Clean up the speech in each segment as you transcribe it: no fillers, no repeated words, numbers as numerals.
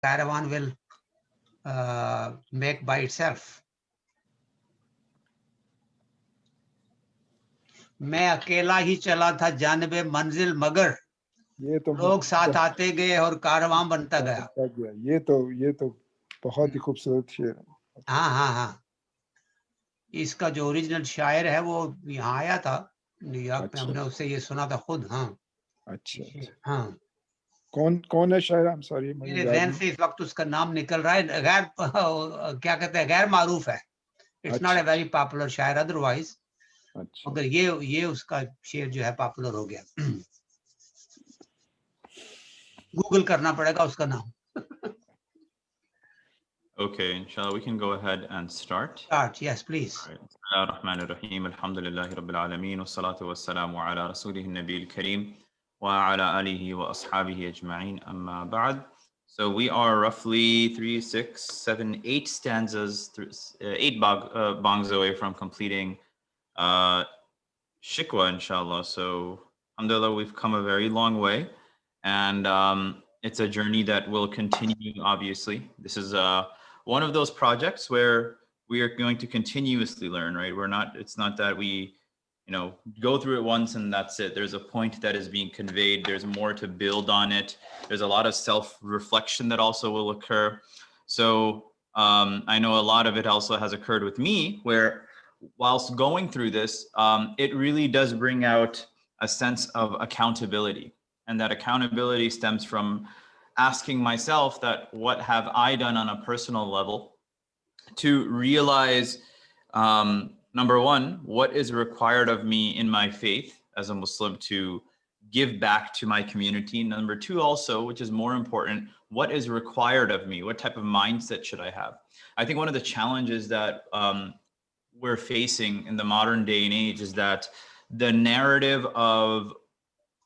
caravan will make by itself. मैं अकेला ही चला था जानबे मंजिल मगर लोग साथ आते गए और कारवां बनता गया. ये तो बहुत ही खूबसूरत शेर है. हाँ हाँ हाँ, इसका जो ओरिजिनल शायर है वो यहाँ आया था न्यूयॉर्क में, हमने उससे ये सुना था खुद. हाँ अच्छा, हाँ. कौन है शायर? I'm sorry, मेरे जहन से इस वक्त उसका नाम निकल रहा है. गैर क्या कहते हैं, गैर मारूफ है. It's not a very popular शायर अदरवाइज, मगर ये उसका शेर जो है पॉपुलर हो गया. गूगल करना पड़ेगा उसका नाम. Okay, inshallah, we can go ahead and start. Start, yes, please. Bismillahir-Rahmanir-Rahim. Alhamdulillahi Rabbil Alameen. Wassalatu wassalamu ala rasulih Nabil Kareem wa ala alihi wa ashabihi ajma'in. Amma ba'd. So we are roughly 3, 6, 7, 8 stanzas, 8 bongs away from completing Shikwa, inshallah. So alhamdulillah, we've come a very long way, and it's a journey that will continue, obviously. This is one of those projects where we are going to continuously learn, right? It's not that we, go through it once and that's it. There's a point that is being conveyed. There's more to build on it. There's a lot of self-reflection that also will occur. So I know a lot of it also has occurred with me, where whilst going through this, it really does bring out a sense of accountability. And that accountability stems from asking myself that what have I done on a personal level to realize, number one, what is required of me in my faith as a Muslim to give back to my community. Number two, also, which is more important, what is required of me? What type of mindset should I have? I think one of the challenges that we're facing in the modern day and age is that the narrative of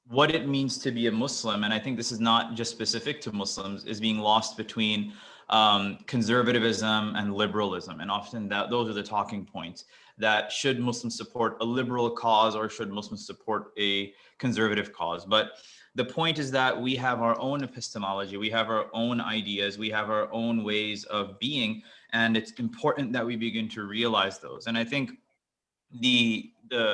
what it means to be a Muslim, and I think this is not just specific to Muslims, is being lost between conservatism and liberalism. And often those are the talking points, that should Muslims support a liberal cause or should Muslims support a conservative cause? But the point is that we have our own epistemology, we have our own ideas, we have our own ways of being, and it's important that we begin to realize those. And I think the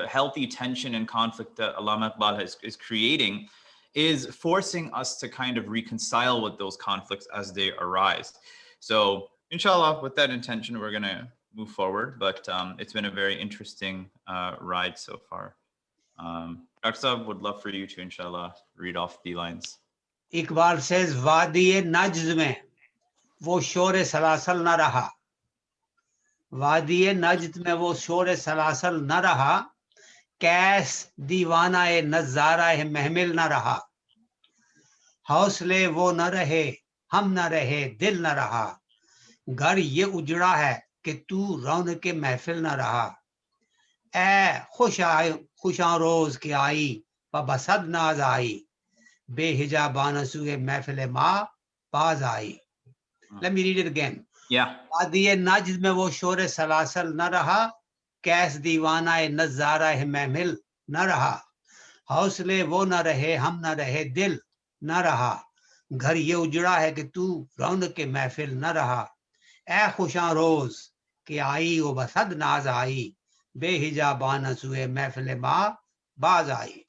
healthy tension and conflict that Allama Iqbal is creating is forcing us to kind of reconcile with those conflicts as they arise. So inshallah, with that intention, we're going to move forward, but it's been a very interesting ride so far. Dr. Saab, would love for you to, inshallah, read off the lines. Iqbal says, Wadi-e Najz mein wo shor-e salasal na raha. वादी Najd में वो शोर सलासल न रहा, कैस दीवाना ए नजारा है महमिल न रहा, हौसले वो न रहे हम न रहे दिल न रहा, घर ये उजड़ा है कि तू रौनक के महफिल न रहा, ए खुशां रोज के आई बसद नाज आई, बेहिजाबान सुए महफिल मा बाज आई. Let me read it again. Yeah. वादी नजद में वो शोर सलासल न रहा, कैस दीवाना ए नजारा है महमिल न रहा, हौसले वो न रहे हम न रहे दिल न रहा, घर ये उजड़ा है कि तू रौनक के महफिल न रहा, ए खुशां रोज कि आई वो बसद नाज आई, बेहिजाबान सुए महफिल मा बाज आई.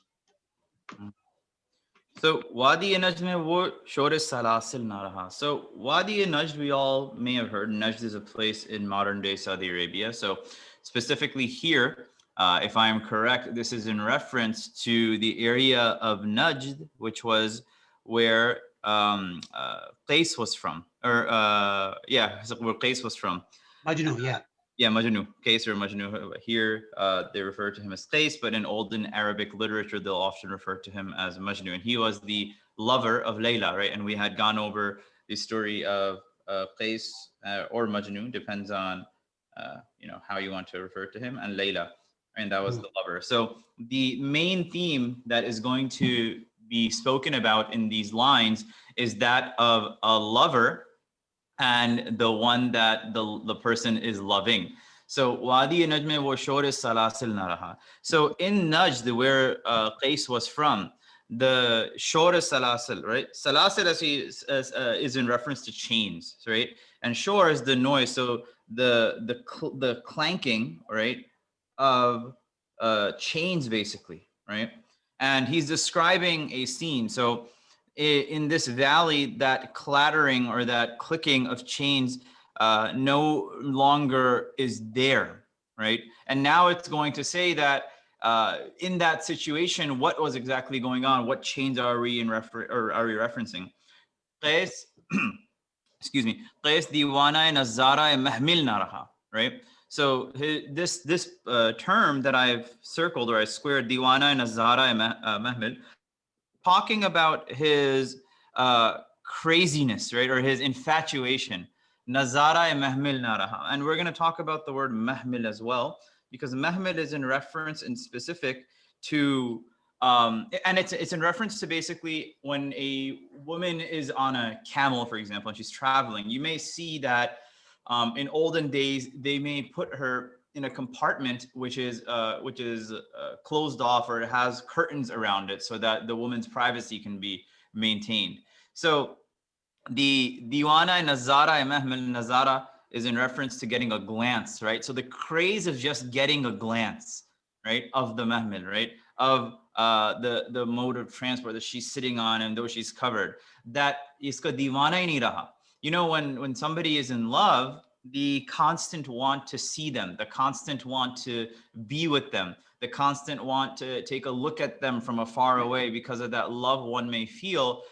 So Wadi Najd mein wo shor salasil na raha. So Wadi Najd, we all may have heard. Najd is a place in modern day Saudi Arabia. So specifically here, if I am correct, this is in reference to the area of Najd, which was where Qais was from, or where Qais was from. Majnu, yeah. Yeah, Majnu, Qais or Majnu. Here, they refer to him as Qais, but in olden Arabic literature, they'll often refer to him as Majnu. And he was the lover of Layla, right? And we had gone over the story of Qais or Majnu, depends on, how you want to refer to him, and Layla, and that was the lover. So the main theme that is going to be spoken about in these lines is that of a lover and the one that the person is loving. So Wadi Najd mein wo shor salasil na raha. So in Najd, where Qais was from, the shor salasil, right? Salasil is in reference to chains, right? And shor is the noise. So the clanking, right, of chains, basically, right? And he's describing a scene. So in this valley, that clattering or that clicking of chains no longer is there, right? And now it's going to say that in that situation, what was exactly going on? What chains are we referencing? Qais, excuse me, Qais diwana nazara mahmil na raha, right? So this term that I've circled or I squared, diwana nazara mahmil, talking about his craziness, right, or his infatuation. Nazara mahmil na raha. And we're going to talk about the word mahmil as well, because mahmil is in reference in specific to and it's in reference to basically when a woman is on a camel, for example, and she's traveling. You may see that in olden days they may put her in a compartment which is closed off, or it has curtains around it so that the woman's privacy can be maintained. So the diwana nazara mahmil nazara is in reference to getting a glance, right? So the craze of just getting a glance, right, of the mahmil, right, of the mode of transport that she's sitting on, and though she's covered, that iska diwana hi nahi raha. You know, when somebody is in love, the constant want to see them, the constant want to be with them, the constant want to take a look at them from afar away because of that love one may feel.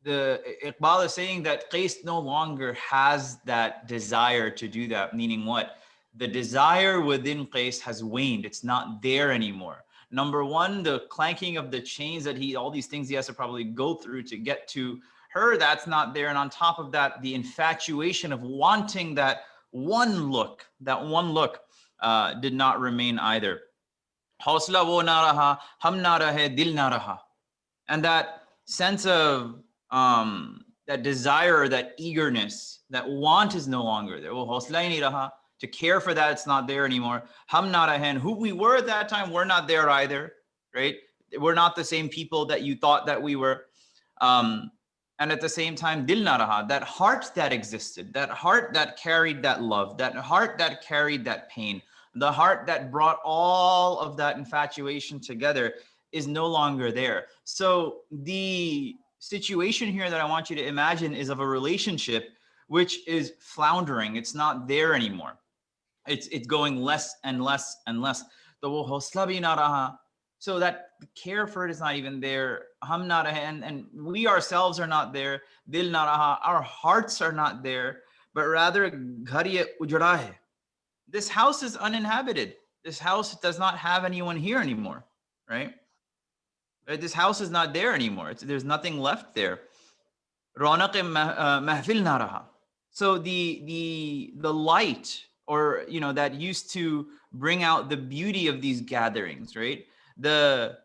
The Iqbal is saying that Qais no longer has that desire to do that, meaning what? The desire within Qais has waned. It's not there anymore. Number one, the clanking of the chains that all these things he has to probably go through to get to her, that's not there. And on top of that, the infatuation of wanting that one look did not remain either. Hausla wo na raha, hum na rahe, dil na raha. And that sense of that desire, that eagerness, that want is no longer there. Wo hausla hi nahi raha. To care for that, it's not there anymore. Hum na rahe, who we were at that time, we're not there either, right? We're not the same people that you thought that we were. And at the same time, dil na raha, that heart that existed, that heart that carried that love, that heart that carried that pain, the heart that brought all of that infatuation together is no longer there. So the situation here that I want you to imagine is of a relationship which is floundering. It's not there anymore. It's going less and less and less. So that care for it is not even there. And we ourselves are not there. Dil na raha, our hearts are not there, but rather ghariye ujda hai. This house is uninhabited. This house does not have anyone here anymore, right? This house is not there anymore. There's nothing left there. Raunaq mahfil na raha. So the light, or that used to bring out the beauty of these gatherings, right? The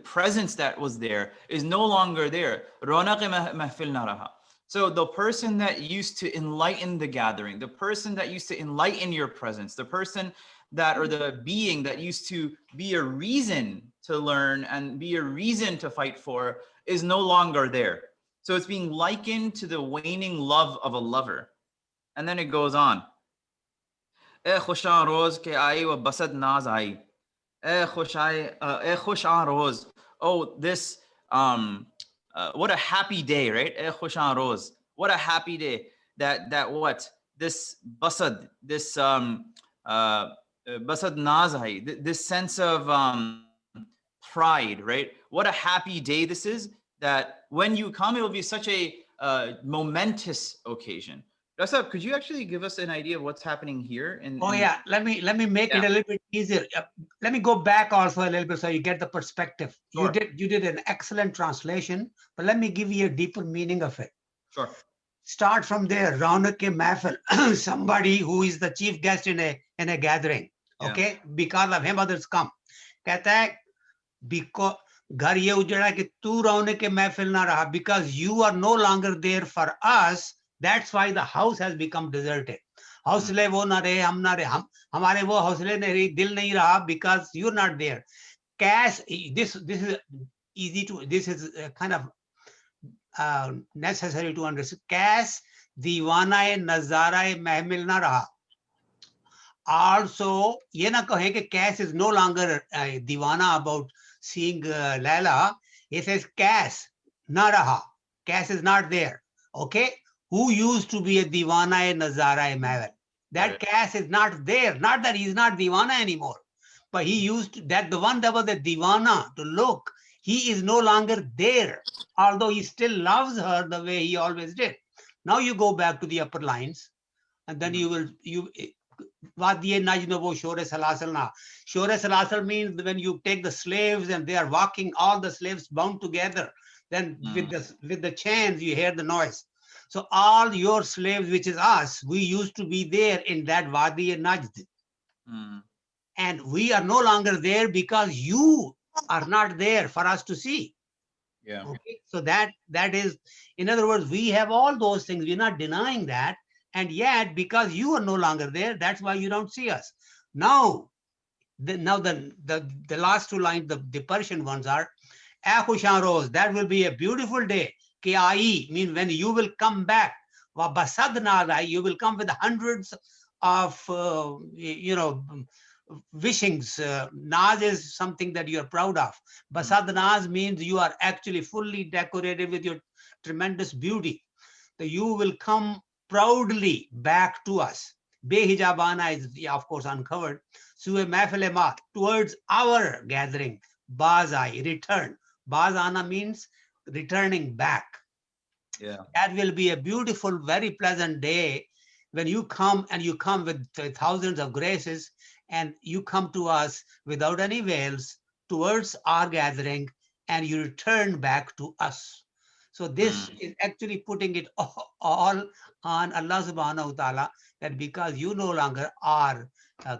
presence that was there is no longer there. Raunaq mahfil na raha. So the person that used to enlighten the gathering, the person that used to enlighten your presence, the person that, or the being that used to be a reason to learn and be a reason to fight for, is no longer there. So it's being likened to the waning love of a lover. And then it goes on. Eh khushan roz ke aayi wa basad naaz aayi. Eh khushan roz. Oh, this what a happy day, right? Eh khushan roz. What a happy day. That what? This basad, this basad naaz aayi. This sense of pride, right? What a happy day this is, that when you come, it will be such a momentous occasion. Rasab, could you actually give us an idea of what's happening here? Yeah, let me make it a little bit easier. Let me go back also a little bit so you get the perspective. Sure. You did an excellent translation, but let me give you a deeper meaning of it. Sure. Start from there. Raunak ke mahfil, somebody who is the chief guest in a gathering. Okay, because of him others come. Kehta hai, because ghar ye ujada ki tu raunak ke mahfil na raha, because you are no longer there for us. That's why the house has become deserted. Hausle wo na rahe, hum na rahe, hamare wo hausle nahi, dil nahi raha, because you're not there. Cash, this is easy to, this is kind of necessary to understand. Cash दीवाना नजारा महमिल ना रहा. Also, ये ना कहें कि Cass is no longer दीवाना about seeing Laila. He says Cass ना रहा. Cass is not there. Okay, who used to be a दीवाना नजारा महमिल? That Right. Cass is not there. Not that he's not दीवाना anymore, but he used to, that the one that was the दीवाना to look. He is no longer there, although he still loves her the way he always did. Now you go back to the upper lines, and then you Wadiye Najnobo Shore Salasalna. Shore Salasal means when you take the slaves and they are walking, all the slaves bound together. Then with the chains, you hear the noise. So all your slaves, which is us, we used to be there in that Wadi Najd. And we are no longer there because you are not there for us to see. Yeah. Okay, so that is, in other words, we have all those things. We're not denying that, and yet because you are no longer there, that's why you don't see us. Now, the last two lines, the Persian ones are, "Eh khushan roz," that will be a beautiful day. Ki aayi mean when you will come back. Wa basad naad, you will come with hundreds of wishings. Naz is something that you are proud of. Basad Naz means you are actually fully decorated with your tremendous beauty. So you will come proudly back to us. Behijabana is, of course, uncovered. Sue mehfile mat, towards our gathering. Bazai, return. Bazana means returning back. Yeah. That will be a beautiful, very pleasant day when you come, and you come with thousands of graces, and you come to us without any veils towards our gathering, and you return back to us. So this is actually putting it all on Allah subhanahu wa ta'ala, that because you no longer are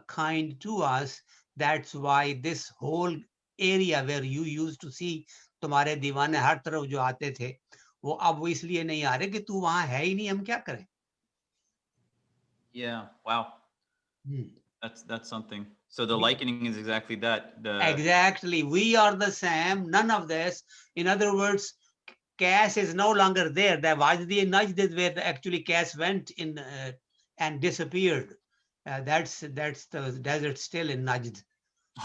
kind to us, that's why this whole area where you used to see तुम्हारे दीवाने हर तरफ जो आते थे, वो अब वो इसलिए नहीं आ रहे कि तू वहां है ही नहीं, हम क्या करें? Yeah. Wow. That's something. So the likening is exactly that. Exactly. We are the same. None of this. In other words, Cass is no longer there. That was the Najd is where actually Cass went in and disappeared. That's the desert still in Najd.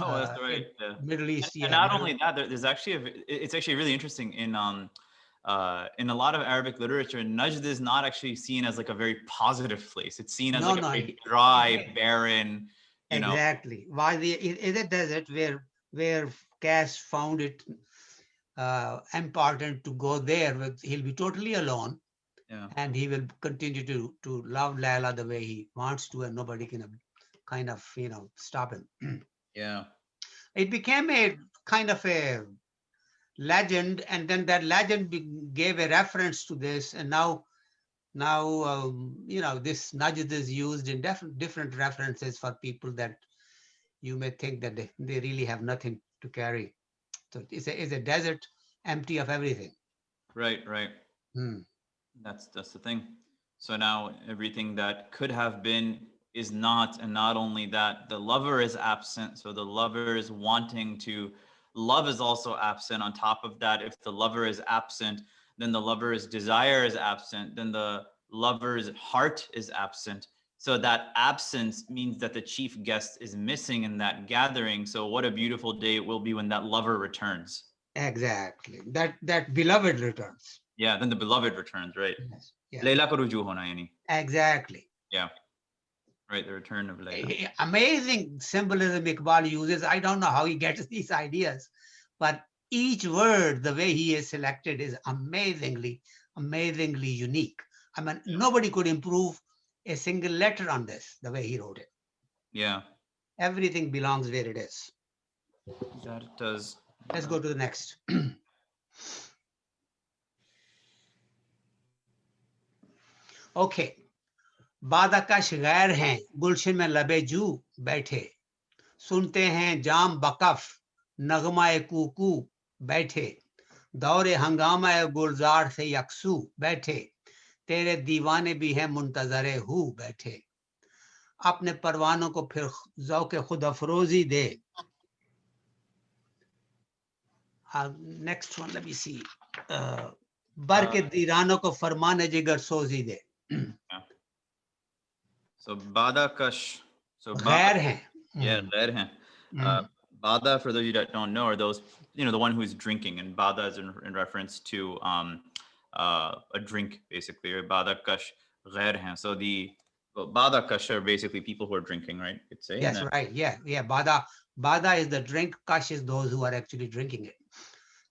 Oh, that's right. Middle East. And not only that, there's actually it's actually really interesting in a lot of Arabic literature, Najd is not actually seen as like a very positive place. It's seen as a very dry, barren, exactly. Why is a desert where Cass found it important to go there. He'll be totally alone, and he will continue to love Laila the way he wants to, and nobody can kind of stop him. Yeah. It became a kind of a legend, and then that legend gave a reference to this, and now this Najd is used in different references for people that you may think that they really have nothing to carry. So it's a desert empty of everything. Right. That's the thing. So now everything that could have been is not, and not only that, the lover is absent. So the lover is wanting to love is also absent. On top of that, if the lover is absent, then the lover's desire is absent, then the lover's heart is absent. So that absence means that the chief guest is missing in that gathering. So what a beautiful day it will be when that lover returns. Exactly. That beloved returns. Yeah, then the beloved returns, right? Yes. Exactly. Yeah. Right, the return of Layla. Amazing symbolism Iqbal uses. I don't know how he gets these ideas, but each word, the way he is selected, is amazingly unique. I mean, nobody could improve a single letter on this, the way he wrote it. Yeah. Everything belongs where it is. That it does. Let's go to the next. Okay. बादाकश गैर हैं गुलशन में लबे जू बैठे सुनते हैं जाम बकफ नगमाए कूकू बैठे दौरे हंगामा गुलजार से यकसू बैठे तेरे दीवाने भी हैं मुंतजरे हु बैठे अपने परवानों को फिर ज़ौक़े खुद अफरोज़ी दे Next one, let me see. बर के दीरानों को फरमान जिगर सोजी दे. So Bada Kash. So गैर हैं. yeah, ghair hain. Bada, for those of you that don't know, are those, the one who's drinking, and Bada is in reference to a drink, basically, or Bada Kash ghair hain. So Bada Kash are basically people who are drinking, right? You'd say. Yes, right. Yeah. Bada is the drink. Kash is those who are actually drinking it.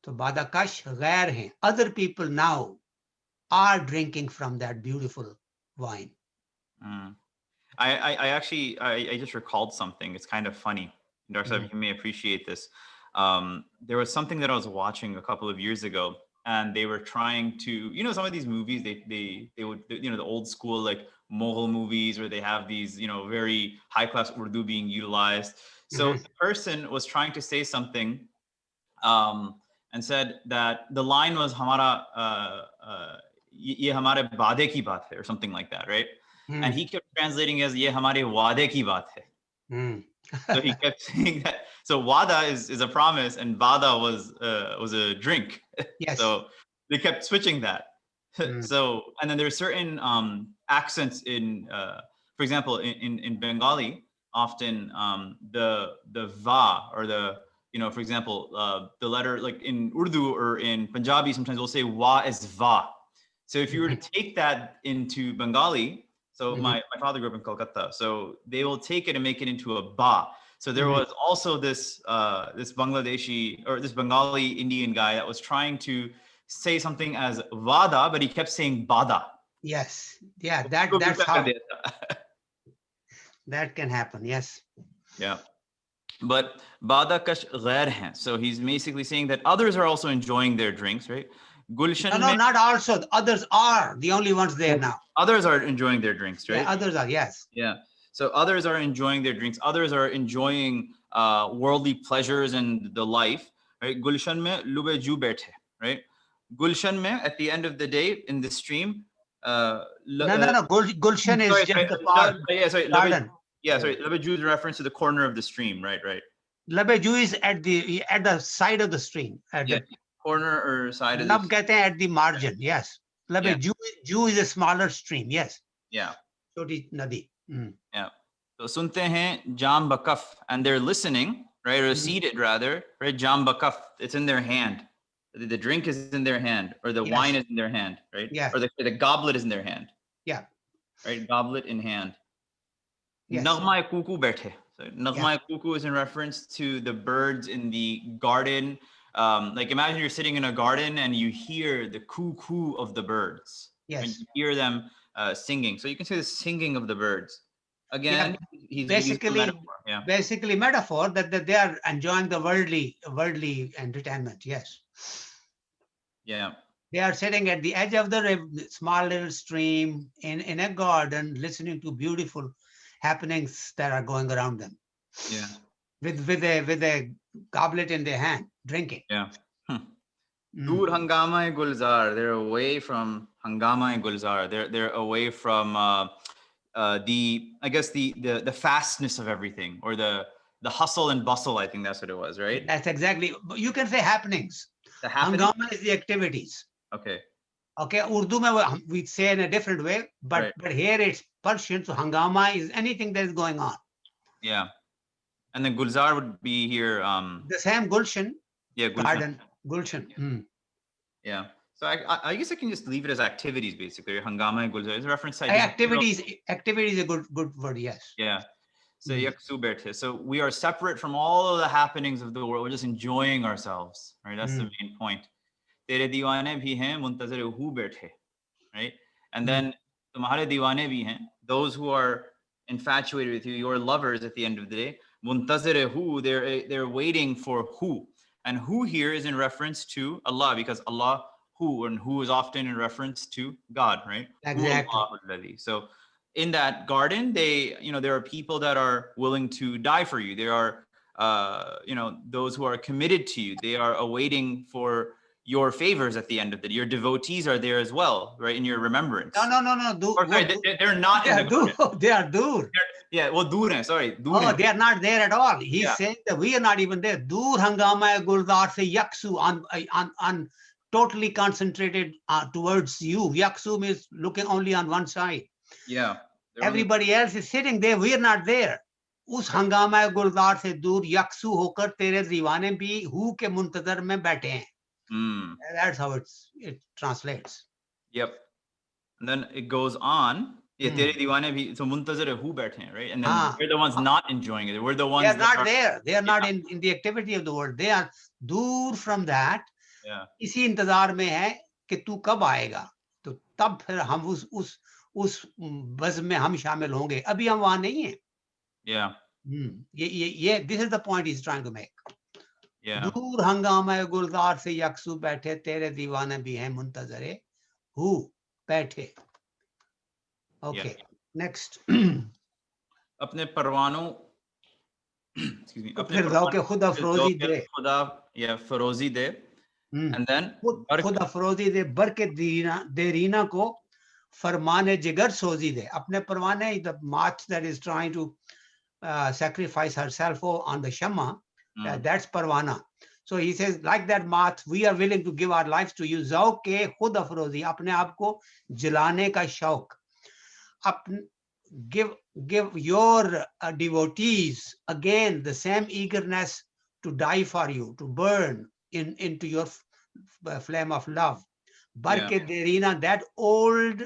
So Bada Kash ghair hain. Other people now are drinking from that beautiful wine. I actually just recalled something. It's kind of funny. Dr. Saab, you may appreciate this. There was something that I was watching a couple of years ago, and they were trying to, some of these movies, they would, the old school like Mughal movies where they have these, very high class Urdu being utilized. So the person was trying to say something, and said that the line was "Hamara ye hamare baade ki baat hai," or something like that, right? And he kept translating as "Ye hamare waade ki baat hai." So he kept saying that. So wada is a promise, and bada was a drink. Yes. So they kept switching that. So, and then there are certain accents in, for example, in Bengali, often the va, or the, for example, the letter, like in Urdu or in Punjabi, sometimes we'll say wa as va. So if you were to take that into Bengali, so my father grew up in Kolkata, so they will take it and make it into a ba. So there was also this this Bangladeshi, or this Bengali Indian guy that was trying to say something as vada, but he kept saying bada. Yes. Yeah, that's how that can happen. Yes. Yeah. But bada kash ghair hai. So he's basically saying that others are also enjoying their drinks, right? Gulshan No, not also. Others are the only ones there now. Others are enjoying their drinks, right? Yeah, others are, yes. Yeah. So others are enjoying their drinks. Others are enjoying worldly pleasures and the life, right? Gulshan mein lube ju baithe, right? Gulshan mein, at the end of the day, in the stream. No. Gulshan is just the part. Yeah, sorry. Garden. Sorry. Lube ju is a reference to the corner of the stream, right? Labeju is at the side of the stream. At the corner or side of Lab kehte hain at the margin. Yes. Labeju is a smaller stream. Yes. Yeah. Choti nadi. Yeah. So sunte hain jam bakaf, and they're listening, right? Or seated rather, right? Jam bakaf. It's in their hand. The drink is in their hand, or the wine is in their hand, right? Yeah. Or the goblet is in their hand. Yeah. Right? Goblet in hand. Yes. Nagma kuku baithe. So Nagma kuku is in reference to the birds in the garden. Like imagine you're sitting in a garden and you hear the coo of the birds. Yes. And you hear them singing. So you can say the singing of the birds. Again, he's basically metaphor. Yeah. Basically metaphor that they are enjoying the worldly entertainment. Yes. Yeah. They are sitting at the edge of the small little stream in a garden, listening to beautiful happenings that are going around them. Yeah. With a goblet in their hand, drinking. Yeah. Dur hangama e gulzar. They're away from hangama e gulzar. They're away from the fastness of everything, or the hustle and bustle. I think that's what it was, right? That's exactly. You can say happenings. The happenings? Hangama is the activities. Okay. Urdu mein we say in a different way, but here it's Persian. So hangama is anything that is going on. Yeah. And then Gulzar would be here. The same Gulshan. Yeah, Gulshan. Garden. Gulshan. Yeah. So I guess I can just leave it as activities, basically. Hangama and Gulzar is a reference. Activities is a good word, yes. Yeah. So So we are separate from all of the happenings of the world. We're just enjoying ourselves, right? That's the main point. Tere deewane bhi hain, muntazir hu baithe, right? And then tumhare deewane bhi hain, those who are infatuated with you, your lovers at the end of the day. Muntazir hu, they're waiting for who, and who here is in reference to Allah, because Allah who is often in reference to God, right? Exactly. So in that garden, there are people that are willing to die for you. There are those who are committed to you. They are awaiting for your favors at the end of the day. Your devotees are there as well, right? In your remembrance. No. They're not in the garden. They are dur. Yeah, well, dur hai, sorry. Dur Oh, hai. they are not there at all. He's Yeah. saying that we are not even there. Dur hangama hai guldar se yaksu, on totally concentrated towards you. Yaksu means looking only on one side. Yeah. They're only- Everybody else is sitting there. We are not there. उस हंगामा गुलजार से दूर यकसू होकर तेरे दीवाने भी who के मुंतजर में बैठे हैं. Mm. That's how it translates. Yep. And then it goes on. ये Hmm. तेरे दीवाने भी so मुंतजर है, who बैठे हैं, right? And then हाँ. we're the ones not enjoying it. We're the They ones are that not there. They are Yeah. not in the activity of the world. They are दूर from that. Yeah. इसी इंतजार में है कि तू कब आएगा, तो तब फिर हम उस बज़ में हम शामिल होंगे. अभी हम वहां नहीं हैं. Yeah. ये this is the point he's trying to make. Yeah. दूर हंगामा गुलजार से यकसू बैठे तेरे दीवाने भी हैं मुंतजरे हु बैठे. Okay, next. अपने परवानों excuse me, तो अपने फिर ज़ौक़ खुदा फरोज़ी ज़ौक़ दे. खुदा या फरोज़ी दे. And then खुदा फरोज़ी दे बरके देरीना को फरमाने जिगर सोजी दे. अपने परवाने, the march that is trying to sacrifice herself on the Shama, that's Parwana. So he says, like that march, we are willing to give our lives to you. ज़ौक़ खुद अफरोज़ी, अपने आप को जलाने का शौक. Give your devotees again the same eagerness to die for you, to burn into your flame of love. Barke derina, that old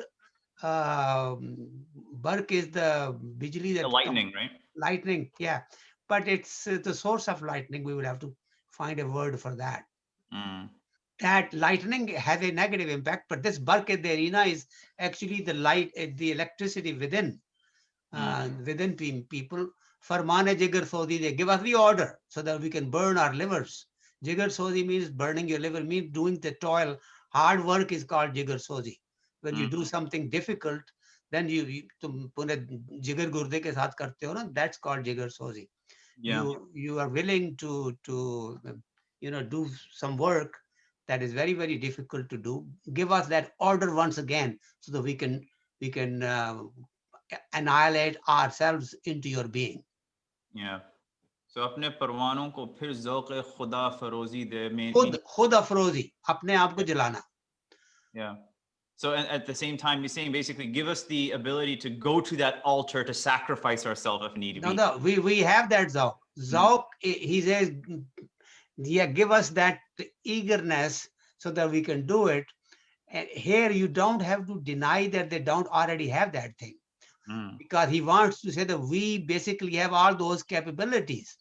bark is the bijli, that the lightning, right? Lightning, yeah. But it's the source of lightning. We would have to find a word for that. That lightning has a negative impact, but this bark derina is actually the light, the electricity within people. Farmane jigar sodi, they give us the order so that we can burn our livers. Jigar sodi means burning your liver, means doing the toil. Hard work is called jigar sodi. When you do something difficult, then तुम पूरे जिगर गुर्दे के साथ करते हो ना, that's called jigar sodi. You are willing to do some work that is very, very difficult to do. Give us that order once again so that we can annihilate ourselves into your being. Yeah. So अपने परवानों को फिर ज़ौक़ खुदा फरोज़ी दे में खुद अफरोज़ी, अपने आप को जलाना. Yeah. So at the same time, he's saying basically, give us the ability to go to that altar to sacrifice ourselves if need be. No, we have that ذوق. ذوق, he says, yeah, give us that eagerness so that we can do it. And here you don't have to deny that they don't already have that thing. Because he wants to say that we basically have all those capabilities.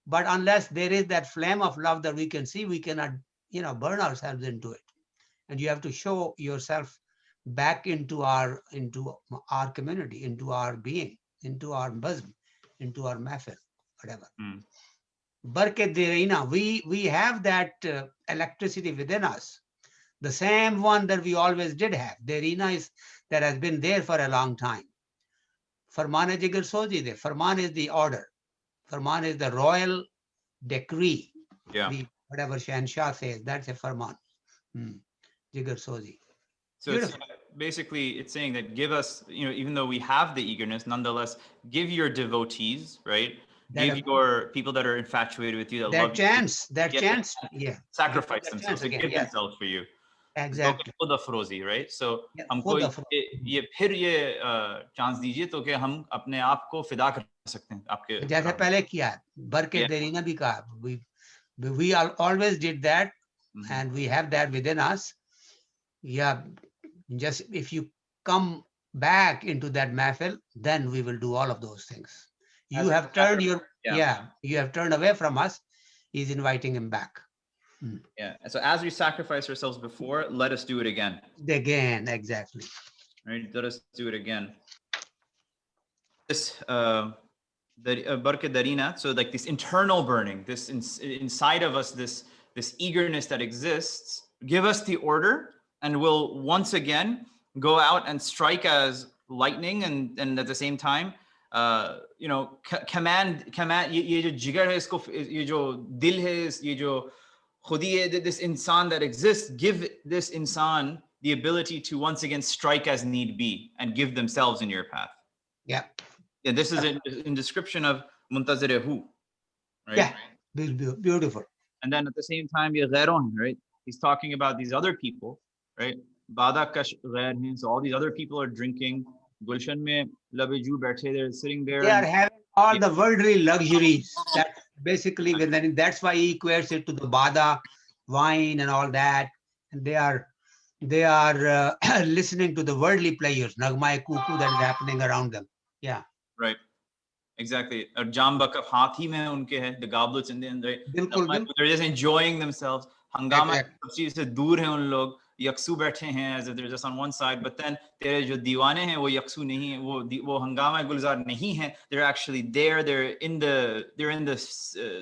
But unless there is that flame of love that we can see, we cannot, burn ourselves into it. And you have to show yourself back into our community, into our being, into our bosom, into our mafil, whatever. Barke Derina, we have that electricity within us, the same one that we always did have. Derina is that has been there for a long time. Farman jigar soji de. Farman is the order. Farman is the royal decree. Yeah. Whatever Shahnshah says, that's a farman. Jigar soji. So it's basically, it's saying that give us, even though we have the eagerness, nonetheless, give your devotees, right? Give your people that are infatuated with you, that love you. Yeah. Sacrifice themselves, to give themselves for you. Exactly. खुद अफरोज़ी, right? So हमको ये फिर ये chance दीजिए तो कि हम अपने आप को फिदा कर सकते हैं आपके. जैसे पहले किया, बरके देरीना भी कहा. We always did that, and we have that within us. Yeah, just if you come back into that mahfil, then we will do all of those things. You have turned you have turned away from us. He's inviting him back. Yeah. So as we sacrifice ourselves before, let us do it again. Again, exactly. Right. Let us do it again. This the barke darina. So like this internal burning, this inside of us, this eagerness that exists. Give us the order, and we'll once again go out and strike as lightning, and at the same time, command. ये जो जिगर है इसको, ये जो दिल है, ये जो खुदी, this insan that exists, give this insan the ability to once again strike as need be and give themselves in your path. Yeah. Yeah, this is in description of muntazir hu, right? Yeah, beautiful. And then at the same time, ye ghairon, right? He's talking about these other people, right? Bada kash ghair hain. So all these other people are drinking. Gulshan mein labiju baithe, they're sitting there. They are And having all the worldly luxuries. That basically, that's why he equates it to the bada, wine and all that. And they are listening to the worldly pleasures, nagmai kuku that is happening around them. Yeah. right. Exactly. Or jamba ka hathi mein unke hai, the goblets in the end, right? Bilkul, bilkul. They're just enjoying themselves. Hangama Exactly. sab cheez se dur hai un log. Yaksu baithe hain as if they're just on one side, but then tere jo diwane hain wo yaksu nahi hai, wo hangama gulzar nahi hai. They're actually there. They're in the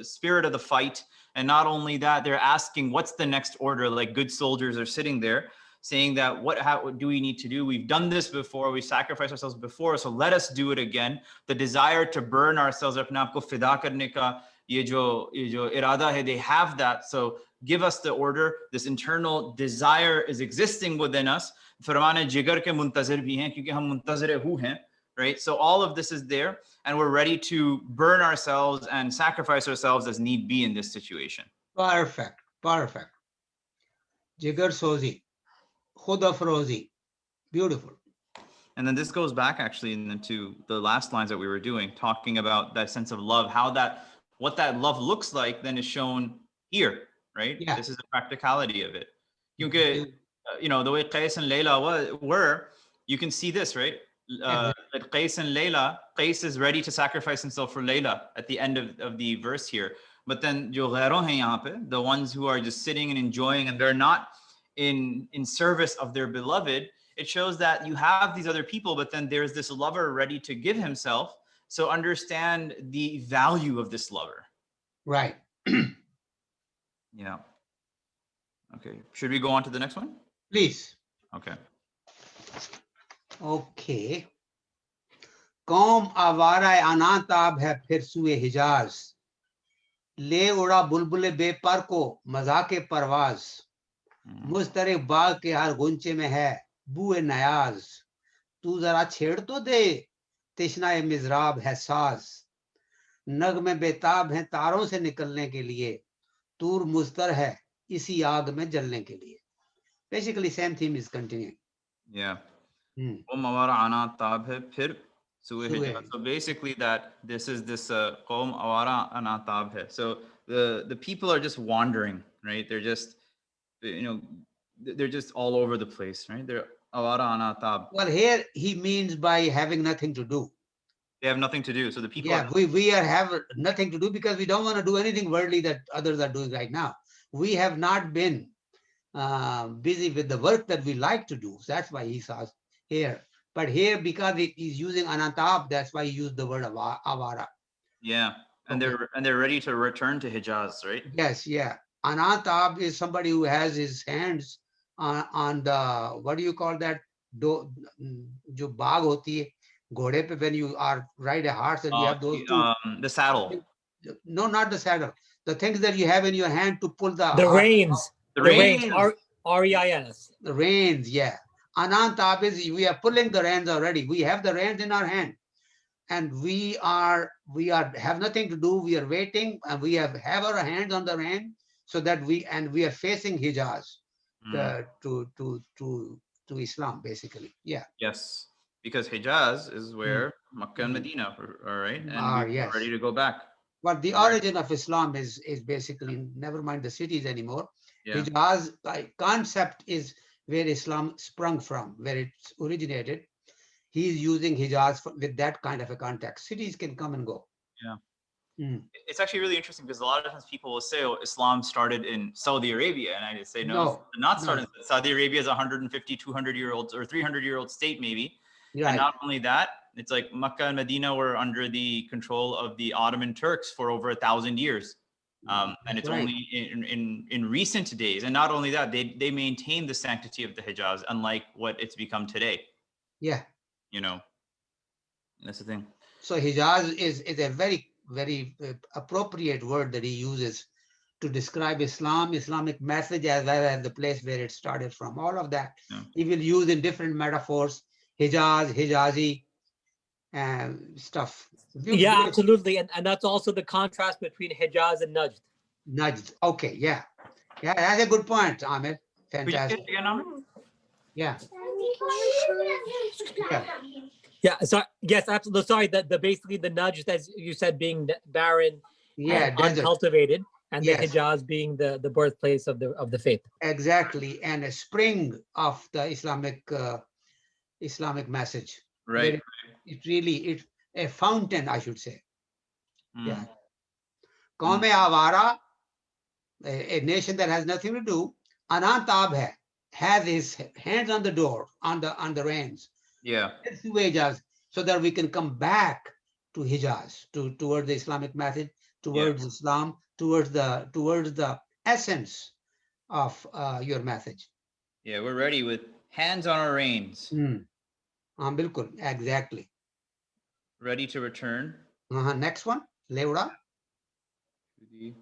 spirit of the fight. And not only that, they're asking what's the next order. Like good soldiers are sitting there saying that what do we need to do? We've done this before. We sacrificed ourselves before, so let us do it again. The desire to burn ourselves, apne aap ko fida karne ka ye jo irada hai, they have that. So give us the order. This internal desire is existing within us. Farman jigar ke muntazir bhi hain, kyunki hum muntazir hu hain, right? So all of this is there, and we're ready to burn ourselves and sacrifice ourselves as need be in this situation. Perfect. Perfect. Jigar sozi. Khuda frozi. Beautiful. And then this goes back actually into the last lines that we were doing, talking about that sense of love, what that love looks like then is shown here, right? Yeah. This is the practicality of it. The way Qais and Layla were, you can see this, right? That Qais and Layla, Qais is ready to sacrifice himself for Layla at the end of the verse here. But then jo ghairon hain yahan pe, the ones who are just sitting and enjoying and they're not in service of their beloved, it shows that you have these other people, but then there's this lover ready to give himself. So understand the value of this lover. Right. Yeah. Okay. Should we go on to the next one? Please. Okay. Okay. कौम आवारा अनाताब है फिर सुए हिजाज ले उड़ा बुलबुले बेपर को मजाके परवाज मुस्तरे बाग के हर गुंचे में है बुए नयाज तू जरा छेड़ तो दे तिश्नाए मिजराब है साज नगमे बेताब हैं तारों से निकलने के लिए तूर मुस्तर है इसी आग में जलने के लिए. Basically same theme is continuing. Yeah. So basically that this is this qawm awara anatab hai. So the people are just wandering, right? They're just they're just all over the place, right? They're awara anatab. Well, here he means by having nothing to do. They have nothing to do. So the people we have nothing to do because we don't want to do anything worldly that others are doing right now. We have not been busy with the work that we like to do. That's why he says here. But here, because he's using anatab, that's why he used the word avara. Yeah, and they're ready to return to Hijaz, right? Yes, yeah. Anatab is somebody who has his hands on the, what do you call that? Jo baag hoti hai, ghode pe, when you are ride a horse and you have those two. The saddle. No, not the saddle. The things that you have in your hand to pull the reins. The reins. R-E-I-N-S. The reins, yeah. Anatab is we are pulling the reins already. We have the reins in our hand, and we have nothing to do. We are waiting, and we have our hands on the rein, so that we are facing Hijaz to Islam, basically. Yeah. Yes, because Hijaz is where Makkah and Medina are, right? And we're ready to go back. But the origin of Islam is basically, never mind the cities anymore. Yeah. Hijaz concept is where Islam sprung from, where it originated. He's using Hijaz with that kind of a context. Cities can come and go. Yeah. It's actually really interesting because a lot of times people will say, oh, Islam started in Saudi Arabia. And I just say, no, it's not started. No. Saudi Arabia is 150, 200-year-old or 300-year-old state, maybe. Right. And not only that, it's like Makkah and Medina were under the control of the Ottoman Turks for over 1,000 years. And it's only in recent days. And not only that, they maintain the sanctity of the Hijaz, unlike what it's become today. Yeah. That's the thing. So Hijaz is a very, very appropriate word that he uses to describe Islam, Islamic message, as well as the place where it started from. All of that he will use in different metaphors. Hijaz, Hijazi, stuff. Yeah, absolutely. And that's also the contrast between Hijaz and Najd. Najd. Okay, yeah. Yeah, that's a good point, Amir. Could you say Fantastic. it again, Amr? Yeah. Yeah. Yeah, so yes, absolutely. Sorry, the basically the Najd, as you said, being barren Yeah, and desert. uncultivated, and Yes. the Hijaz being the birthplace of the faith. Exactly, and a spring of the Islamic message. Right. It really, it's a fountain, I should say. Yeah. Mm. Qawme Awara, a nation that has nothing to do, Anant Ab hai, has his hands on the door, on the reins. Yeah. To Hijaz, so that we can come back to Hijaz, towards the Islamic message, towards Islam, towards the essence of your message. Yeah, we're ready with hands on our reins, Bilkul, exactly. ready to return Next one, Leura. to the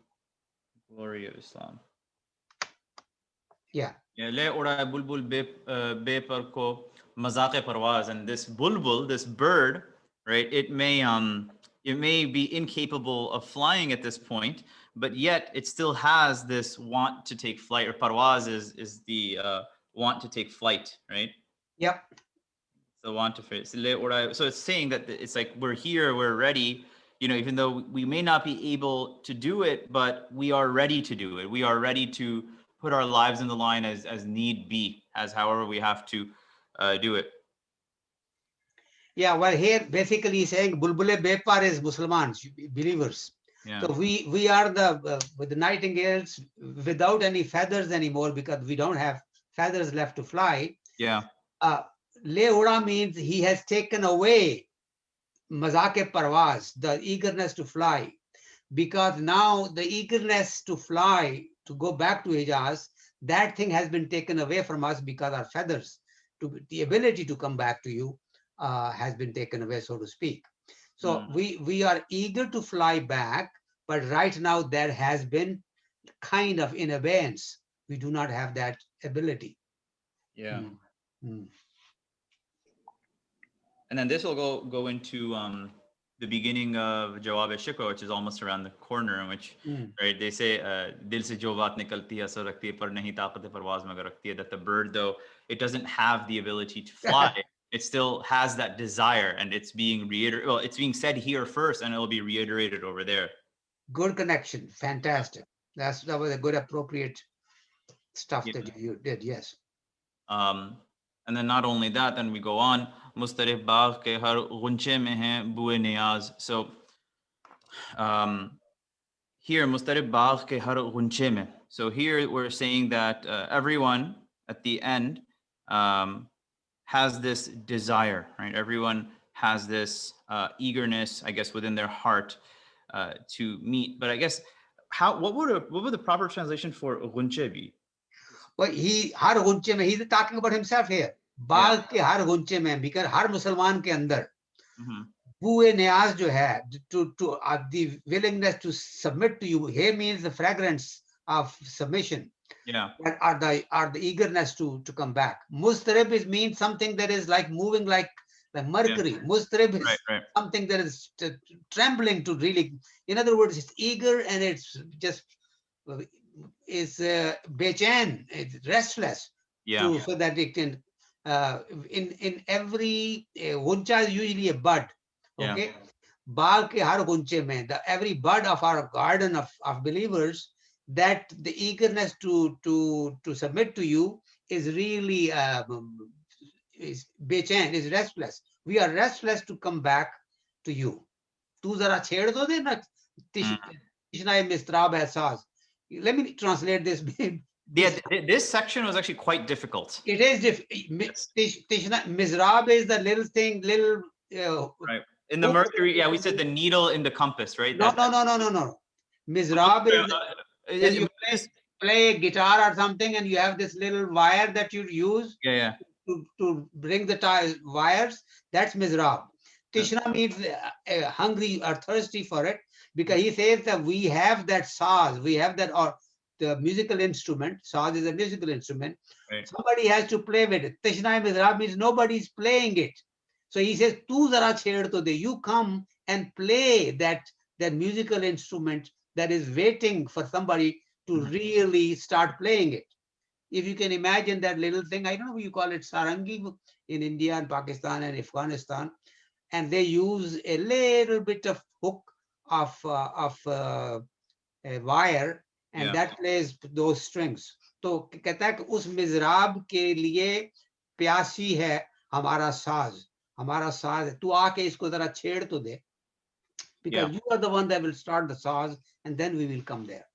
glory of Islam. Yeah. Yeah, le ura bulbul be par ko mazaq parwaz, and this bulbul, this bird, right? It may be incapable of flying at this point, but yet it still has this want to take flight. Or parwaz is the want to take flight, right? Yep. The want to fit. So it's saying that it's like we're here, we're ready. You know, even though we may not be able to do it, but we are ready to do it. We are ready to put our lives in the line as need be, as however we have to do it. Yeah, well, here basically he's saying Bulbule Bepar is Muslimans, believers. Yeah. So we are with the nightingales without any feathers anymore, because we don't have feathers left to fly. Yeah. Le Ura means he has taken away Mazake Parwaz, the eagerness to fly, because now the eagerness to fly, to go back to Hijaz, that thing has been taken away from us, because our feathers, the ability to come back to you has been taken away, so to speak. So we are eager to fly back, but right now there has been kind of in abeyance. We do not have that ability. Yeah. And then this will go into the beginning of Jawab Shikwa, which is almost around the corner, in which right they say dil se jo baat nikalti hai asar rakhti hai par nahi taqat parwaz magar rakhti hai, that the bird, though it doesn't have the ability to fly, it still has that desire, and it's being reiterated. Well, it's being said here first, and it'll be reiterated over there. Good connection, fantastic. That was a good, appropriate stuff that you did. Yes. And then not only that, then we go on. Mustarif Bagh ke har gunche mein hai bue niyaz. So here Mustarif Bagh ke har gunche mein. So here we're saying that everyone at the end has this desire, right? Everyone has this eagerness, I guess, within their heart to meet. But I guess what would the proper translation for gunche be? Well, he's talking about himself here. Baal ke har gunche mein, because har Musalman ke andar bue niyaz jo hai, to the willingness to submit to you. Here means the fragrance of submission. Yeah. That are the eagerness to come back. Mustarib means something that is like moving like mercury. Mustarib is something that is trembling to really. In other words, it's eager and it's just is bechain, it's restless. Yeah. So that it can in every guncha is usually a bud. Okay. Baal ke har gunche mein, every bud of our garden of believers, that the eagerness to submit to you is really is bechain, is restless. We are restless to come back to you. Tu zara chhed do de na tishnai mistrab hai saaz. Let me translate this. Yeah, this section was actually quite difficult. It is Mizrab is the little thing, right. In the mercury, yeah, we said the needle in the compass, right? No. Mizrab is when you play guitar or something, and you have this little wire that you use to bring the wires. That's Mizrab. Tishna means hungry or thirsty for it, because he says that we have that saz, we have that, or the musical instrument. Saz is a musical instrument. Right. Somebody has to play with it. Tishna Mizrab means nobody's playing it. So he says, "Tu zara chhed to de." You come and play that musical instrument that is waiting for somebody to really start playing it. If you can imagine that little thing, I don't know, you call it sarangi in India and Pakistan and Afghanistan, and they use a little bit of hook of a wire, and that plays those strings. तो कहता है कि उस मिज़राब के लिए प्यासी है हमारा साज, तू आके इसको जरा छेड़ तो दे, because you are the one that will start the saz, and then we will come there.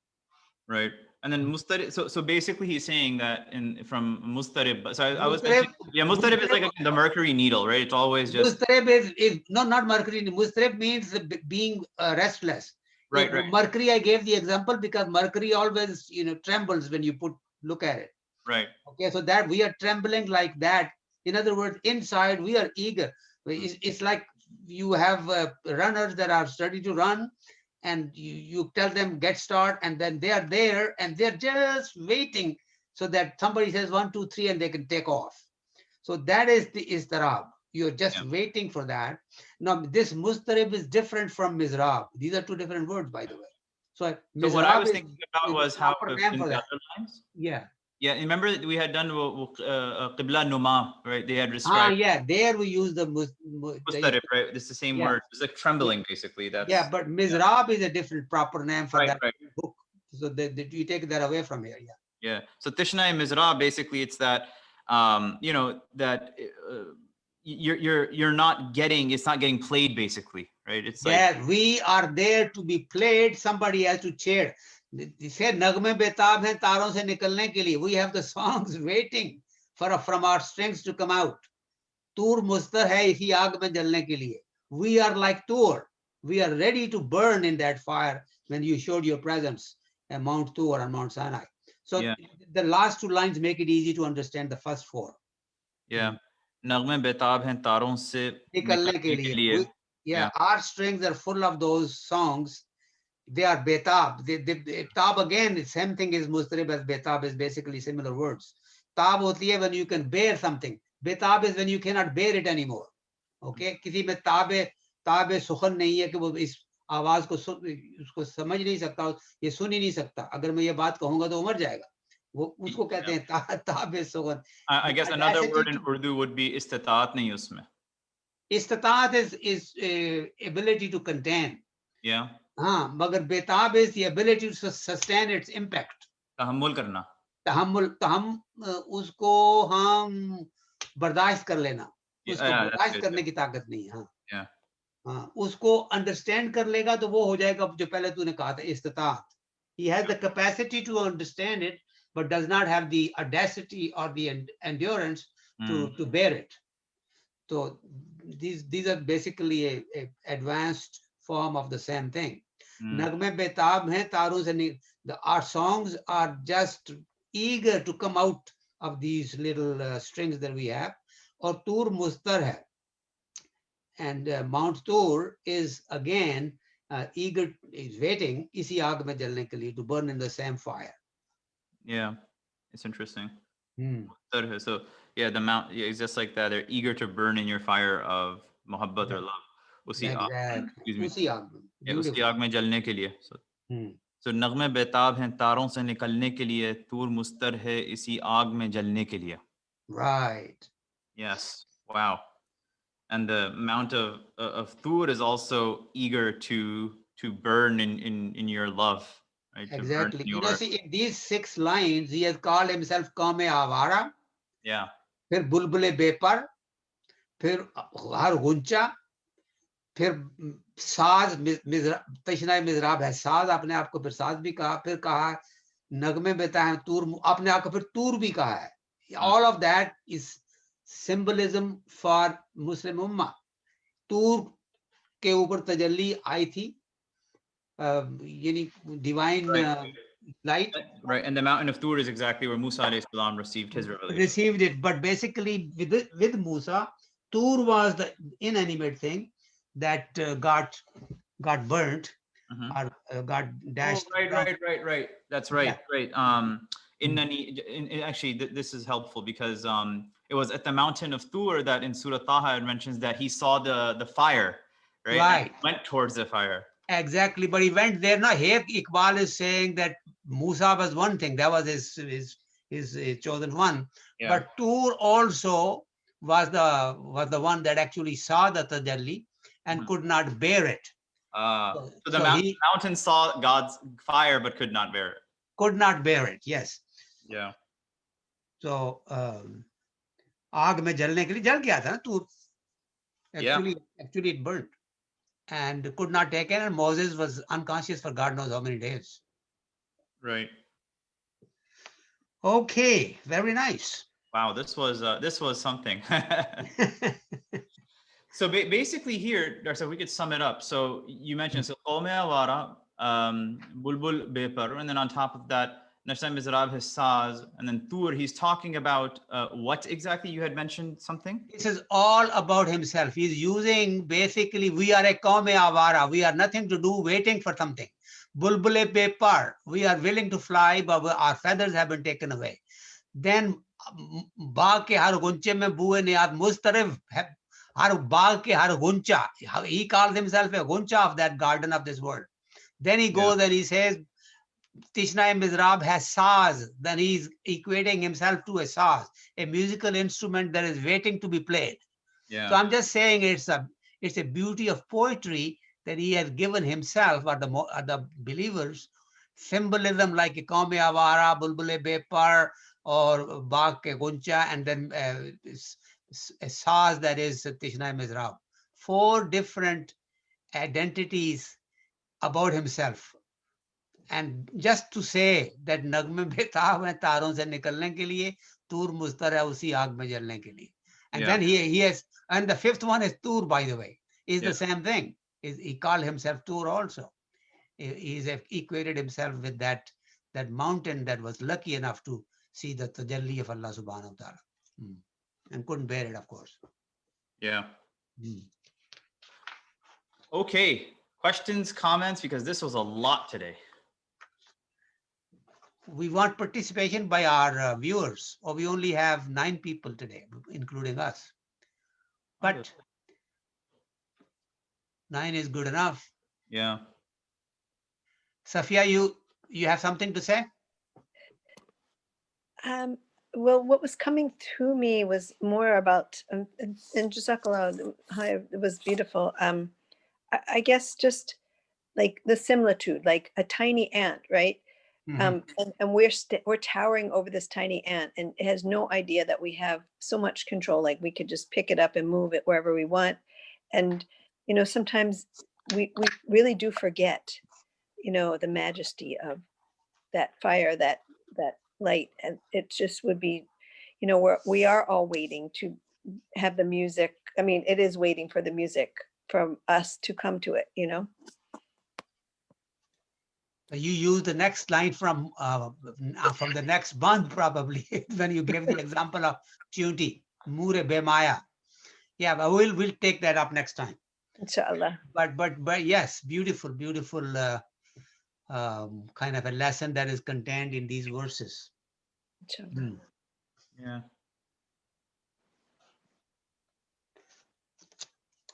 Right. And then mustarib, so basically he's saying that from mustarib. So I was mentioning, mustarib is like the mercury needle, right? It's always just mustarib is no, not mercury. Mustarib means being restless. Right. Mercury, I gave the example because mercury always, trembles when you look at it. Right. Okay, so that we are trembling like that. In other words, inside we are eager. It's like you have runners that are ready to run, and you tell them get start, and then they are there and they're just waiting so that somebody says 1, 2, 3 and they can take off. So that is the istarab. You're just waiting for that. Now this mustarib is different from mizrab. These are two different words, by the way. So what I was thinking about was how in the other lines. Yeah, remember we had done qibla numa, right? They had described. There we use the mustarib, right? It's the same word. It's like trembling, basically. That's but mizrab is a different proper name for that book. So you take that away from here. Yeah. So Tishna and mizrab, basically, it's that that you're not getting, it's not getting played, basically, right? It's like we are there to be played. Somebody has to cheer. Say nagme betab hain taron se nikalne ke liye. We have the songs waiting from our strings to come out. Tur mustar hai isi aag mein jalne ke liye. We are like Tur. We are ready to burn in that fire when you showed your presence at Mount Tur and Mount Sinai. So the last two lines make it easy to understand the first four. Nagme betab hain taron se nikalne ke liye. Our strings are full of those songs. They are betab. Tab again, the same thing is mustarib as betab, is basically similar words. Tab hoti hai when you can bear something. Betab is when you cannot bear it anymore. Okay? किसी में ताबे सुखन नहीं है कि वो इस आवाज को उसको समझ नहीं सकता, ये सुन ही नहीं सकता. अगर मैं ये बात कहूंगा तो मर जाएगा. वो उसको कहते हैं ताबे सुखन. I guess another word in Urdu would be istitaat nahi usme. Istitaat is ability to contain. मगर बेताब is the ability to sustain its impact. तहम्मुल करना. उसको हम बर्दाश्त कर लेना. उसको बर्दाश्त करने की ताकत नहीं है. उसको understand कर लेगा तो वो हो जाएगा जो पहले तूने कहा था इस्तिताअत. He has the capacity to understand it, but does not have the audacity or the endurance to bear it. So these are basically a advanced form of the same thing. Nagme betab hain taron se our songs are just eager to come out of these little strings that we have. Or Tur mustar hai. And Mount Tur is again eager, is waiting isi aag mein jalne ke liye, to burn in the same fire. Yeah, it's interesting. So the mount, it's just like that. They're eager to burn in your fire of mohabbat or love. Usi aag mein jalne ke liye. So nagme betab hain taron se nikalne ke liye, tur mustar hai isi aag mein jalne ke liye. Right. Yes. Wow. And the mount of Tur is also eager to burn in your love. Right? Exactly. See, in these 6 lines, he has called himself Qawme Awara. Yeah. फिर बुलबुले बेपर, फिर हर गुंचा, फिर साज तशनाए मिजराब है साज, अपने आप को फिर साज भी कहा, फिर कहा नगमे बेता है तूर, अपने आप को फिर तूर भी कहा है. All of that is symbolism for Muslim Ummah. तूर के ऊपर तजल्ली आई थी, यानी divine light. Right, and the mountain of Tur is exactly where Musa alayhi salam received his revelation. Received it, but basically with Musa, Tur was the inanimate thing that got burnt or got dashed. Right. That's right. Right. Actually, this is helpful because it was at the mountain of Tur that in Surah Taha it mentions that he saw the fire, right? Right. And went towards the fire. Exactly, but he went there. Now here Iqbal is saying that Musa was one thing, that was his chosen one. Yeah. But Tur also was the one that actually saw the tajalli and could not bear it. So the So he mountain saw God's fire but could not bear it. could not bear it. Yes. Yeah. So आग में जलने के लिए जल गया था ना Tur. Actually it burnt and could not take it, and Moses was unconscious for God knows how many days. Right. Okay, very nice. Wow, this was something. So basically here, Dr. we could sum it up. So you mentioned so Qawme Awara, Bulbul Bepar, and then on top of that, Nasham Mizrab his Saz, and then Tur, he's talking about what exactly you had mentioned something? This is all about himself. He's using basically, we are a Qawme Awara. We are nothing to do, waiting for something. Bulbule Bepar, we are willing to fly, but our feathers have been taken away. Then बाग के हर गुंचे में बुए नियाद मुस्तरफ हर बाग के हर Guncha, he calls himself a guncha of that garden of this world. Then he goes and he says Tishna Mizrab has saz. Then he's equating himself to a saz, a musical instrument that is waiting to be played. Yeah. So I'm just saying it's a beauty of poetry that he has given himself or the believers symbolism like a Qawme Awara, Bulbule Bepar, or Baag ke Guncha, and then a saz that is Tishna Mizrab. 4 different identities about himself. And just to say that Nagme Betaab hai taron se nikalne ke liye, Tur mustar hai usi aag mein jalne ke liye. And then he has, and the 5th one is Tur, by the way, is the same thing. He called himself Tur also. He's equated himself with that mountain that was lucky enough to see the tajalli of Allah subhanahu wa ta'ala. And couldn't bear it, of course. Yeah. Okay. Questions, comments, because this was a lot today. We want participation by our viewers, or we only have 9 people today, including us. But 9 is good enough. Yeah. Safia, you have something to say? Well, what was coming to me was more about, and Jazakallah, it was beautiful. I guess just like the similitude, like a tiny ant, right? And we're towering over this tiny ant, and it has no idea that we have so much control. Like we could just pick it up and move it wherever we want. And, you know, sometimes we really do forget, you know, the majesty of that fire, that light. And it just would be, you know, we are all waiting to have the music. I mean, it is waiting for the music from us to come to it, you know. You use the next line from the next month, probably, when you gave the example of Tunti, Mure Bemaya. Yeah, but we'll take that up next time. Inshallah. But yes, beautiful kind of a lesson that is contained in these verses. Inshallah. Yeah.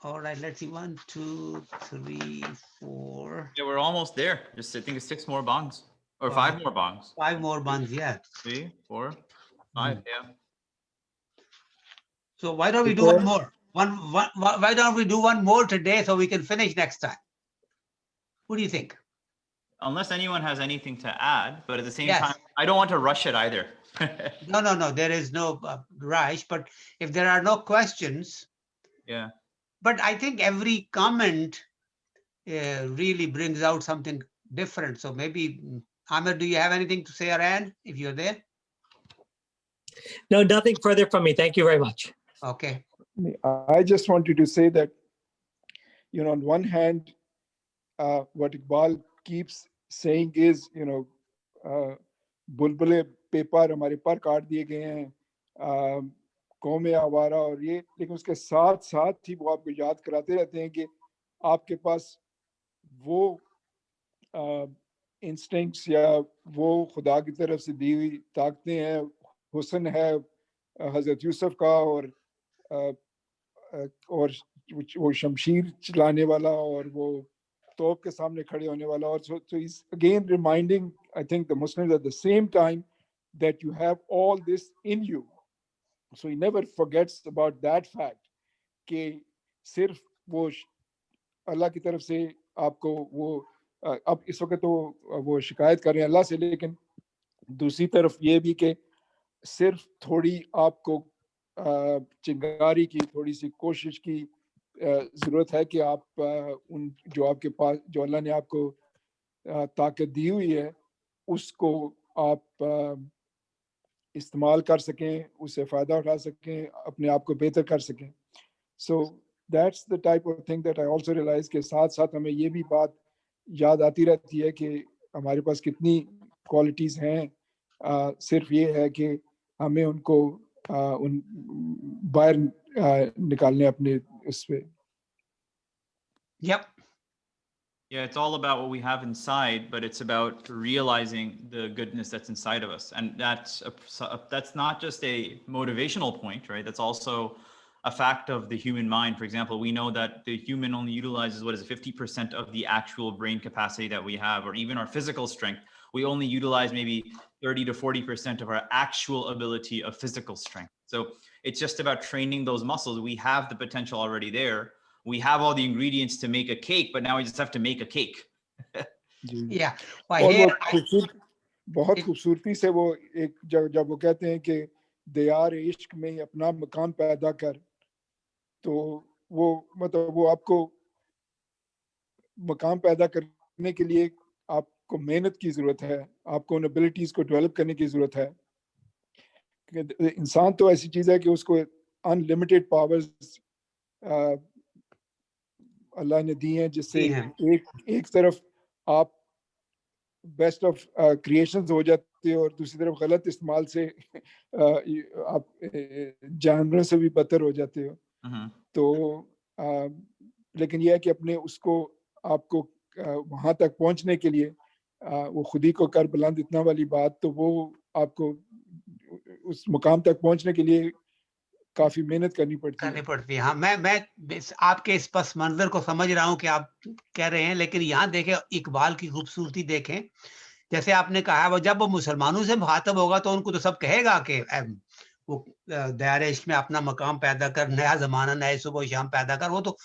All right, let's see. 1, 2, 3, 4. Yeah, we're almost there. Just I think it's 6 more bongs or 5 more bongs. 5 more bonds, yeah. 3, 4, 5. Yeah. So why don't we do one more? Why don't we do one more today so we can finish next time? What do you think? Unless anyone has anything to add, but at the same time, I don't want to rush it either. No, there is no rush. But if there are no questions, yeah. But I think every comment really brings out something different. So maybe, Amir, do you have anything to say, Aran, if you're there? No, nothing further from me. Thank you very much. Okay. I just wanted to say that, you know, on one hand, what Iqbal keeps saying is, you know, बुलबुले paper हमारे पर काट दिए गए हैं, कौमे आवारा और ये, लेकिन उसके साथ साथ ही वो आपको याद कराते रहते हैं कि आपके पास वो इंस्टिंक्ट्स या वो खुदा की तरफ से दी हुई ताकतें हैं, हुस्न है, हजरत यूसुफ का और वो शमशीर चलाने वाला और वो तोप के सामने खड़े होने वाला और so he's again reminding I think the Muslims at the same time that you have all this in you, so he never forgets about that fact कि सिर्फ वो अल्लाह की तरफ से आपको वो अब इस वक्त तो वो शिकायत कर रहे हैं अल्लाह से, लेकिन दूसरी तरफ ये भी कि सिर्फ थोड़ी आपको चिंगारी की थोड़ी सी कोशिश की ज़रूरत है कि आप उन जो आपके पास जो अल्लाह ने आपको ताकत दी हुई है उसको आप इस्तेमाल कर सकें, उससे फ़ायदा उठा सकें, अपने आप को बेहतर कर सकें. So that's the type of thing that I also realize के साथ साथ हमें ये भी बात याद आती रहती है कि हमारे पास कितनी क्वालिटीज़ हैं, सिर्फ ये है कि हमें उनको उन बाहर निकालने अपने उस पे. Yep. Yeah, it's all about what we have inside, but it's about realizing the goodness that's inside of us. And that's not just a motivational point, right? That's also a fact of the human mind. For example, we know that the human only utilizes, 50% of the actual brain capacity that we have, or even our physical strength. We only utilize maybe 30 to 40% of our actual ability of physical strength. So it's just about training those muscles. We have the potential already there. We have all the ingredients to make a cake, but now we just have to make a cake. Yeah. और वो बहुत खूबसूरती से वो एक जब वो कहते हैं कि दयार इश्क में अपना मकाम पैदा कर, तो वो मतलब वो आपको मकाम पैदा करने के लिए आपको मेहनत की ज़रूरत है, आपको उन एबिलिटीज़ को डेवलप करने की ज़रूरत है. इंसान तो ऐसी चीज़ है कि उसको अनलिमिटेड पावर्स अल्लाह ने दी हैं, जिससे एक तरफ आप बेस्ट ऑफ क्रिएशंस हो जाते हो और दूसरी तरफ गलत इस्तेमाल से आप जानवरों से भी बदतर हो जाते हो. तो लेकिन यह है कि अपने उसको आपको वहां तक पहुंचने के लिए वो खुद ही को कर बुलंद इतना वाली बात, तो वो आपको उस मुकाम तक पहुंचने के लिए काफी मेहनत करनी पड़ती है. हाँ, मैं आपके इस पस मंजर को समझ रहा हूँ कि आप कह रहे हैं, लेकिन यहाँ देखें इकबाल की खूबसूरती देखें. जैसे आपने कहा वो जब वो मुसलमानों से मुखातब होगा तो उनको तो सब कहेगा कि वो दयारेश में अपना मकाम पैदा कर, नया जमाना नए सुबह शाम पैदा कर, वो तो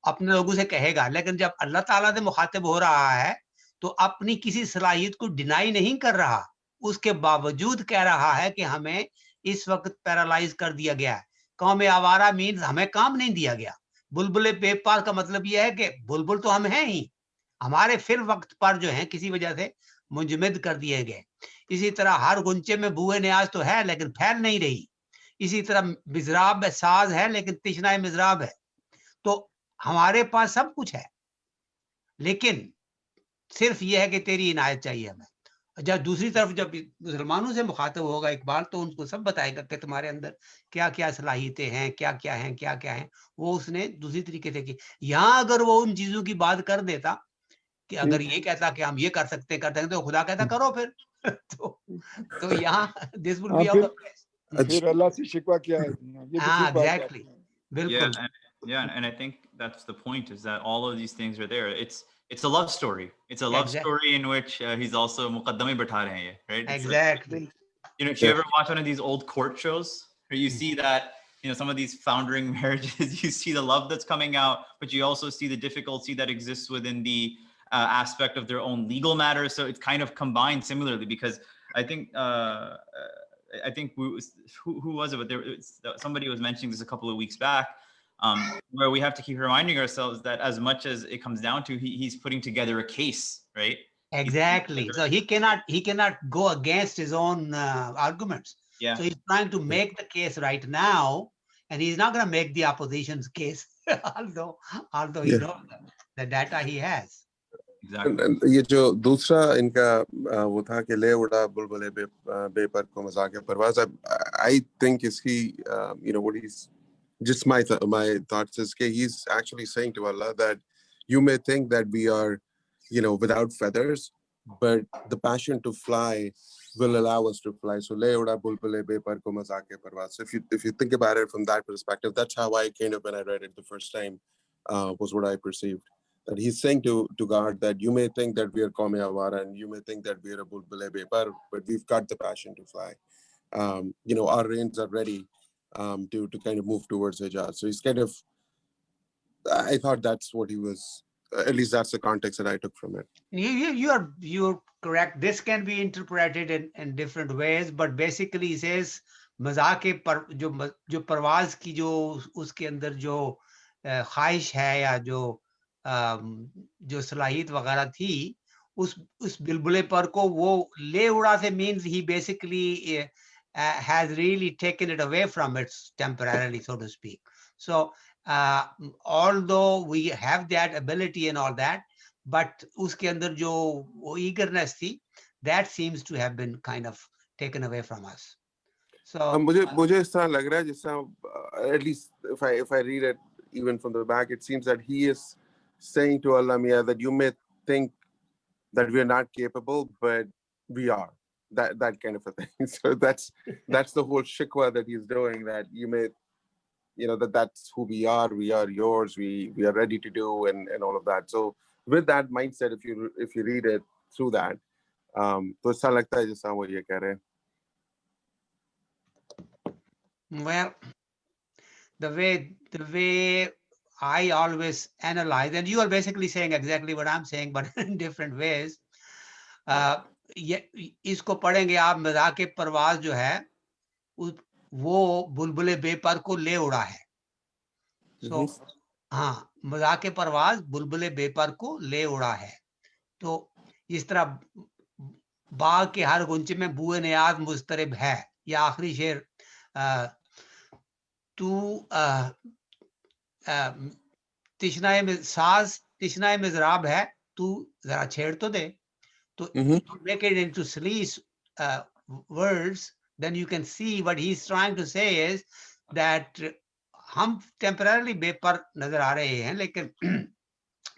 अपने लोगों से कहेगा. लेकिन जब अल्लाह ताला से मुखातब हो रहा है तो अपनी किसी सलाहियत को डिनाई नहीं कर रहा, उसके बावजूद कह रहा है कि हमें इस वक्त पैरालाइज कर दिया गया है. कौम आवारा मीन्स हमें काम नहीं दिया गया. बुलबुल बेपार का मतलब यह है कि बुलबुल तो हम हैं ही, हमारे फिर वक्त पर जो है किसी वजह से मुंजमद कर दिए गए. इसी तरह हर गुंचे में बूए न्याज तो है लेकिन फैल नहीं रही. इसी तरह मिजराब में साज है लेकिन तिश्नाए मिजराब है. तो हमारे पास सब कुछ है, लेकिन सिर्फ ये है कि तेरी इनायत चाहिए हमें. जब दूसरी तरफ जब मुसलमानों से मुखातब होगा इकबाल, तो उनको सब बताएगा कि तुम्हारे अंदर क्या क्या सलाहियतें हैं, क्या क्या हैं, क्या क्या हैं. वो उसने दूसरी तरीके से की. यहाँ अगर वो उन चीजों की बात कर देता कि अगर ये कहता कि हम ये कर सकते हैं, तो खुदा कहता करो फिर. तो यहाँ this would be out of place. फिर अल्लाह से शिकवा क्या है? ये तो ठीक बात है. एग्जैक्टली, बिल्कुल. Yeah, and I think that's the point, is that all of these things are there. It's a love story. It's a love story in which he's also muqaddame bitha rahe hain, right? Exactly. Like, if you ever watch one of these old court shows, where you see that, some of these foundering marriages, you see the love that's coming out, but you also see the difficulty that exists within the aspect of their own legal matters. So it's kind of combined similarly, because I think who was it? But somebody was mentioning this a couple of weeks back, where we have to keep reminding ourselves that as much as it comes down to, he's putting together a case, right? Exactly. So he cannot go against his own arguments. Yeah. So he's trying to make the case right now, and he's not going to make the opposition's case, although he knows the data he has. Exactly. ये जो दूसरा इनका वो था कि ले उड़ा बुलबुले बेपर को मजाक परवाज. I think इसकी what he's just my thoughts is that he's actually saying to Allah that you may think that we are without feathers, but the passion to fly will allow us to fly. So le uda bulbule be par ko mazake parwaz. So if you think about it from that perspective, that's how I kind of, when I read it the first time, was what I perceived. That he's saying to God that you may think that we are Qawme Awara and you may think that we are a bulbule be par, but we've got the passion to fly. Our reins are ready to kind of move towards Hijaz. So he's kind of, I thought that's what he was, at least that's the context that I took from it. You're correct. This can be interpreted in different ways, but basically he says मजाक पर जो परवाज की जो उसके अंदर जो ख्वाहिश है या जो सलाहियत वगैरह थी उस बिलबुले पर को वो ले उड़ा से means he basically has really taken it away from it temporarily, so to speak. So although we have that ability and all that, but uske andar jo eagerness thi, that seems to have been kind of taken away from us. So मुझे इस तरह लग रहा है जिस तरह, at least if I read it even from the back, it seems that he is saying to Allah Mia that you may think that we are not capable, but we are. That kind of a thing. So that's the whole shikwa that he's doing, that you may, that's who we are yours, we are ready to do, and all of that. So with that mindset, if you read it through that, तो ऐसा लगता है जैसा वो ये कह रहे हैं. well, the way I always analyze, and you are basically saying exactly what I'm saying, but in different ways. इसको पढ़ेंगे आप, मज़ाक़े परवाज़ जो है वो बुलबुले बेपर को ले उड़ा है. So हाँ, मज़ाक़े परवाज़ बुलबुले बेपर को ले उड़ा है. तो इस तरह बाग के हर गुंचे में बुए नियाज मुस्तरिब है. या आखिरी शेर, तू तिश्नाए मिज़राब है, तू जरा छेड़ तो दे. तो make it into sleaze words, then you can see what he's trying to say is that हम temporarily बेपर नजर आ रहे हैं, लेकिन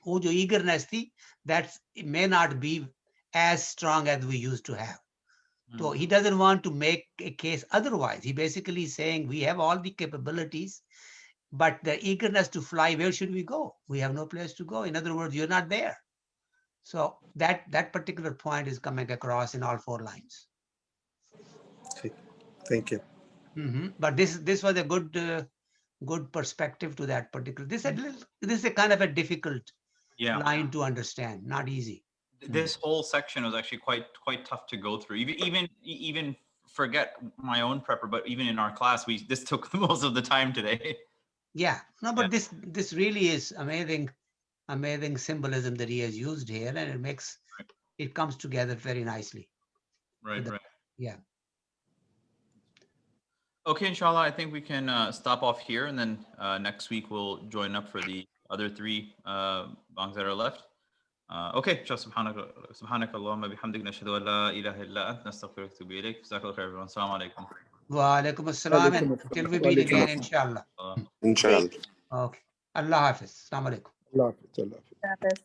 वो जो eagerness थी, that may not be as strong as we used to have. So he doesn't want to make a case otherwise. He basically is saying we have all the capabilities, but the eagerness to fly, where should we go? We have no place to go. In other words, you're not there. So that particular point is coming across in all 4 lines. Thank you. But this was a good perspective to that particular. This is a kind of a difficult line to understand, not easy. This whole section was actually quite tough to go through. Even forget my own prepper, but even in our class, this took most of the time today. Yeah, no, but this really is amazing symbolism that he has used here, and it comes together very nicely. Right. Yeah. Okay, inshallah, I think we can stop off here, and then next week we'll join up for the other 3 bongs that are left. Okay, subhanak Allahumma bihamdik nashhadu an la ilaha illa ant nastaghfiruka wa natubu ilayk. Jazakallahu khairan everyone. Assalamu alaikum. Wa alaikum assalam, and till we meet again, inshallah. Inshallah. Okay. Allah Hafiz. Assalamu alaikum. Allah Hafiz. Hafiz.